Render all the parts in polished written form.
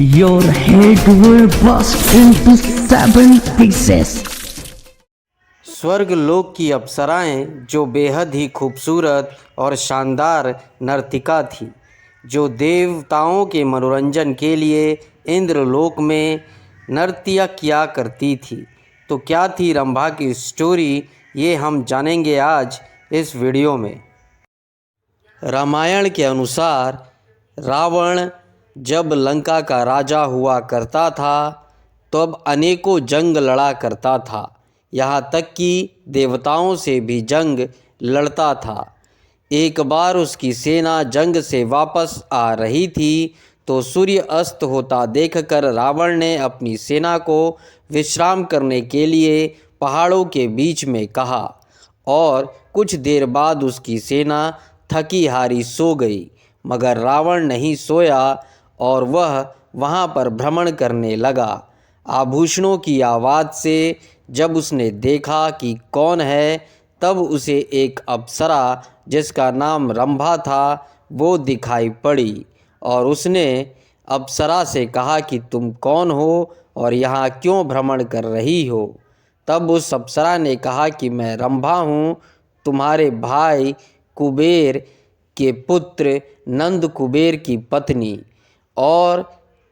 your head will burst into 7 pieces. स्वर्ग लोक की अप्सराएं जो बेहद ही खूबसूरत और शानदार नर्तिका थी, जो देवताओं के मनोरंजन के लिए इंद्रलोक में नृत्य किया करती थी। तो क्या थी रंभा की स्टोरी, ये हम जानेंगे आज इस वीडियो में। रामायण के अनुसार रावण जब लंका का राजा हुआ करता था तब अनेकों जंग लड़ा करता था, यहाँ तक कि देवताओं से भी जंग लड़ता था। एक बार उसकी सेना जंग से वापस आ रही थी तो सूर्य अस्त होता देखकर रावण ने अपनी सेना को विश्राम करने के लिए पहाड़ों के बीच में कहा और कुछ देर बाद उसकी सेना थकी हारी सो गई। मगर रावण नहीं सोया और वह वहाँ पर भ्रमण करने लगा। आभूषणों की आवाज़ से जब उसने देखा कि कौन है, तब उसे एक अप्सरा जिसका नाम रंभा था वो दिखाई पड़ी और उसने अप्सरा से कहा कि तुम कौन हो और यहाँ क्यों भ्रमण कर रही हो। तब उस अप्सरा ने कहा कि मैं रंभा हूँ, तुम्हारे भाई कुबेर के पुत्र नंद कुबेर की पत्नी, और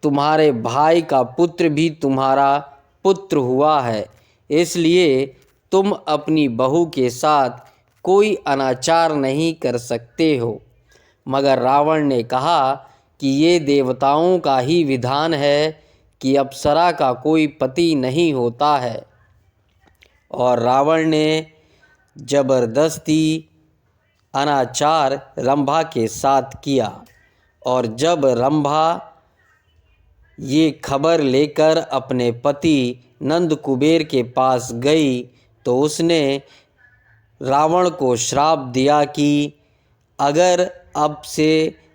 तुम्हारे भाई का पुत्र भी तुम्हारा पुत्र हुआ है, इसलिए तुम अपनी बहू के साथ कोई अनाचार नहीं कर सकते हो। मगर रावण ने कहा कि ये देवताओं का ही विधान है कि अप्सरा का कोई पति नहीं होता है। और रावण ने जबरदस्ती अनाचार रंभा के साथ किया। और जब रंभा ये खबर लेकर अपने पति नंद कुबेर के पास गई तो उसने रावण को श्राप दिया कि अगर अब से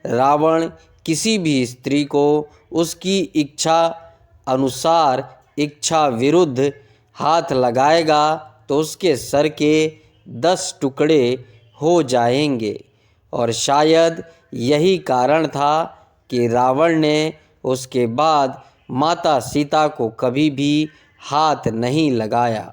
रावण किसी भी स्त्री को उसकी इच्छा अनुसार इच्छा विरुद्ध हाथ लगाएगा तो उसके सर के 10 टुकड़े हो जाएंगे। और शायद यही कारण था कि रावण ने उसके बाद माता सीता को कभी भी हाथ नहीं लगाया।